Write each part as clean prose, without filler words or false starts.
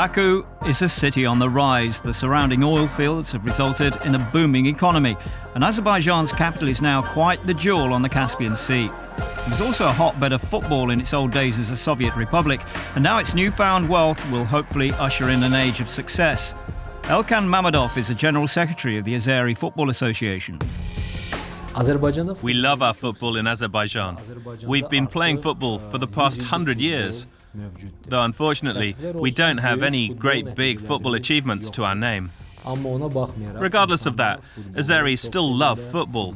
Baku is a city on the rise. The surrounding oil fields have resulted in a booming economy, and Azerbaijan's capital is now quite the jewel on the Caspian Sea. It was also a hotbed of football in its old days as a Soviet republic, and now its newfound wealth will hopefully usher in an age of success. Elkan Mammadov is the General Secretary of the Azeri Football Association. We love our football in Azerbaijan. We've been playing football for the past 100 years. Though unfortunately, we don't have any great big football achievements to our name. Regardless of that, Azeris still love football.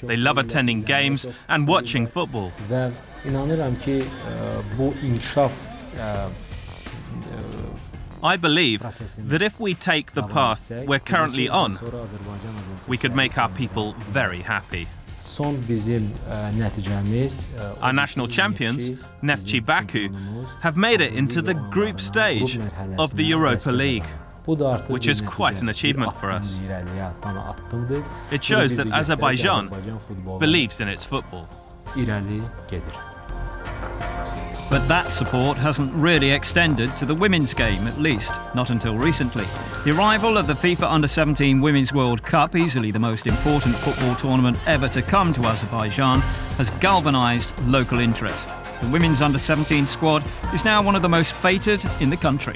They love attending games and watching football. I believe that if we take the path we're currently on, we could make our people very happy. Our national champions, Neftchi Baku, have made it into the group stage of the Europa League, which is quite an achievement for us. It shows that Azerbaijan believes in its football. But that support hasn't really extended to the women's game, at least not until recently. The arrival of the FIFA Under-17 Women's World Cup, easily the most important football tournament ever to come to Azerbaijan, has galvanised local interest. The women's Under-17 squad is now one of the most feted in the country.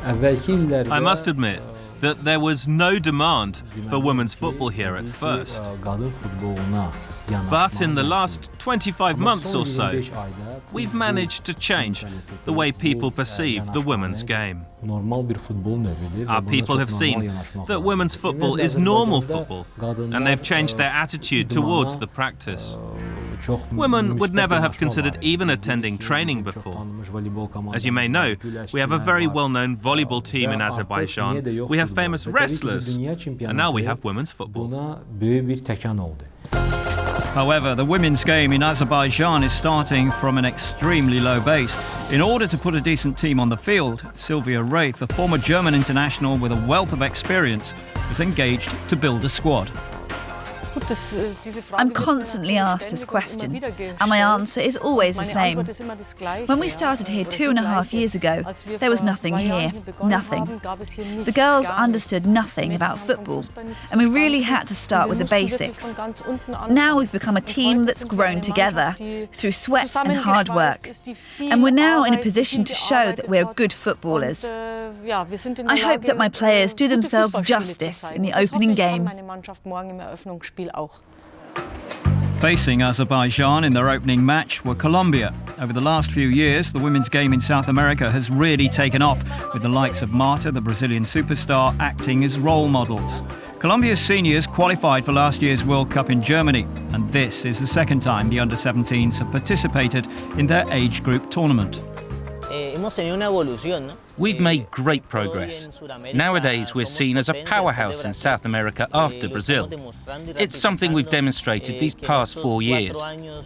I must admit that there was no demand for women's football here at first. But in the last 25 months or so, we've managed to change the way people perceive the women's game. Our people have seen that women's football is normal football, and they've changed their attitude towards the practice. Women would never have considered even attending training before. As you may know, we have a very well-known volleyball team in Azerbaijan, we have famous wrestlers, and now we have women's football. However, the women's game in Azerbaijan is starting from an extremely low base. In order to put a decent team on the field, Sylvia Wraith, a former German international with a wealth of experience, was engaged to build a squad. I'm constantly asked this question, and my answer is always the same. When we started here 2.5 years ago, there was nothing here, nothing. The girls understood nothing about football, and we really had to start with the basics. Now we've become a team that's grown together through sweat and hard work, and we're now in a position to show that we're good footballers. I hope that my players do themselves justice in the opening game. Facing Azerbaijan in their opening match were Colombia. Over the last few years, the women's game in South America has really taken off, with the likes of Marta, the Brazilian superstar, acting as role models. Colombia's seniors qualified for last year's World Cup in Germany, and this is the second time the Under-17s have participated in their age group tournament. We've made great progress. Nowadays, we're seen as a powerhouse in South America after Brazil. It's something we've demonstrated these past 4 years.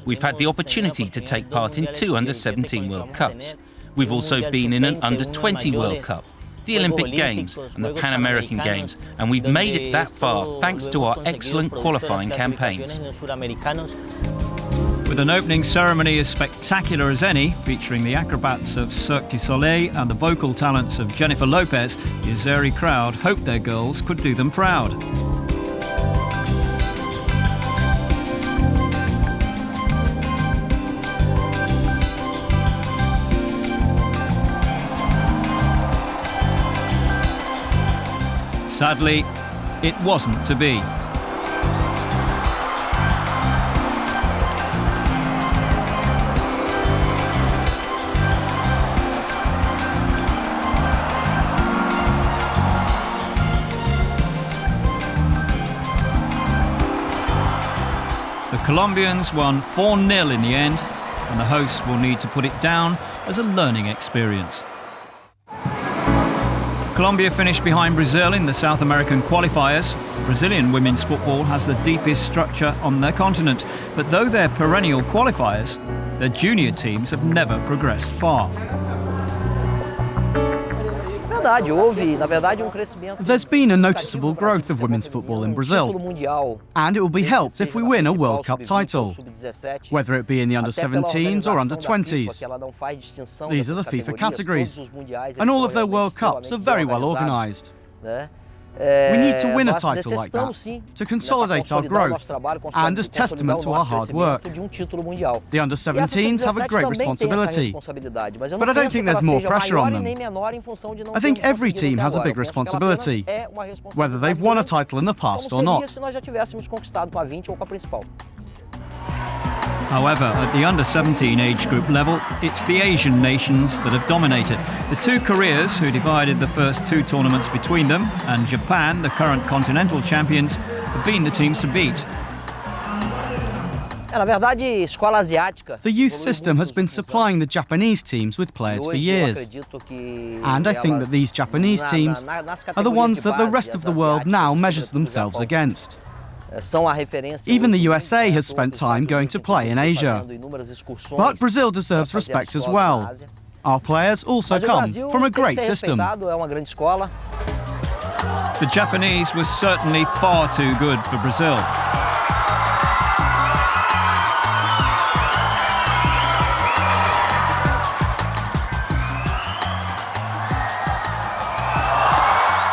We've had the opportunity to take part in 2 Under-17 World Cups. We've also been in an Under-20 World Cup, the Olympic Games and the Pan American Games, and we've made it that far thanks to our excellent qualifying campaigns. With an opening ceremony as spectacular as any, featuring the acrobats of Cirque du Soleil and the vocal talents of Jennifer Lopez, the Azeri crowd hoped their girls could do them proud. Sadly, it wasn't to be. The Colombians won 4-0 in the end, and the hosts will need to put it down as a learning experience. Colombia finished behind Brazil in the South American qualifiers. Brazilian women's football has the deepest structure on their continent, but though they're perennial qualifiers, their junior teams have never progressed far. There's been a noticeable growth of women's football in Brazil, and it will be helped if we win a World Cup title, whether it be in the under-17s or under-20s. These are the FIFA categories, and all of their World Cups are very well organised. We need to win a title like that to consolidate our growth and as testament to our hard work. The under-17s have a great responsibility, but I don't think there's more pressure on them. I think every team has a big responsibility, whether they've won a title in the past or not. However, at the under-17 age group level, it's the Asian nations that have dominated. The two Koreas, who divided the first two tournaments between them, and Japan, the current continental champions, have been the teams to beat. The youth system has been supplying the Japanese teams with players for years. And I think that these Japanese teams are the ones that the rest of the world now measures themselves against. Even the USA has spent time going to play in Asia. But Brazil deserves respect as well. Our players also come from a great system. The Japanese was certainly far too good for Brazil.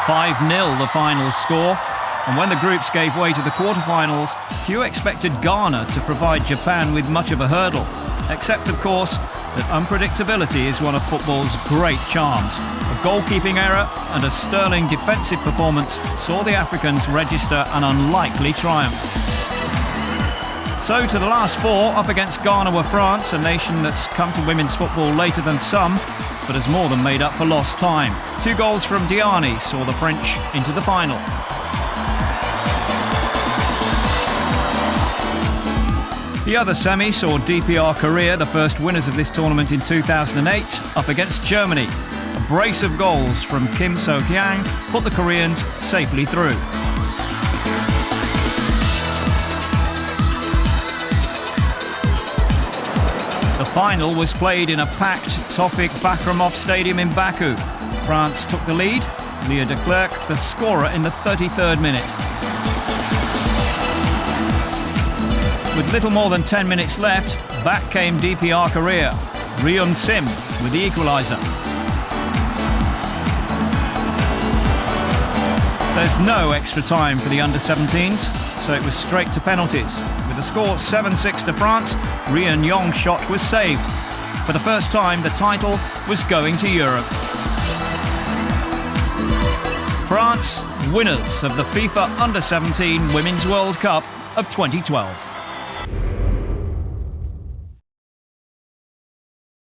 "5-0 the final score. And when the groups gave way to the quarterfinals, few expected Ghana to provide Japan with much of a hurdle. Except, of course, that unpredictability is one of football's great charms. A goalkeeping error and a sterling defensive performance saw the Africans register an unlikely triumph. So to the last four, up against Ghana were France, a nation that's come to women's football later than some, but has more than made up for lost time. 2 goals from Diani saw the French into the final. The other semi saw DPR Korea, the first winners of this tournament in 2008, up against Germany. A brace of goals from Kim So-kyang put the Koreans safely through. The final was played in a packed Tofik Bakramov Stadium in Baku. France took the lead, Leah de Klerk the scorer in the 33rd minute. With little more than 10 minutes left, back came DPR Korea. Ryun Sim with the equaliser. There's no extra time for the under-17s, so it was straight to penalties. With the score 7-6 to France, Ryun Yong's shot was saved. For the first time, the title was going to Europe. France, winners of the FIFA Under-17 Women's World Cup of 2012.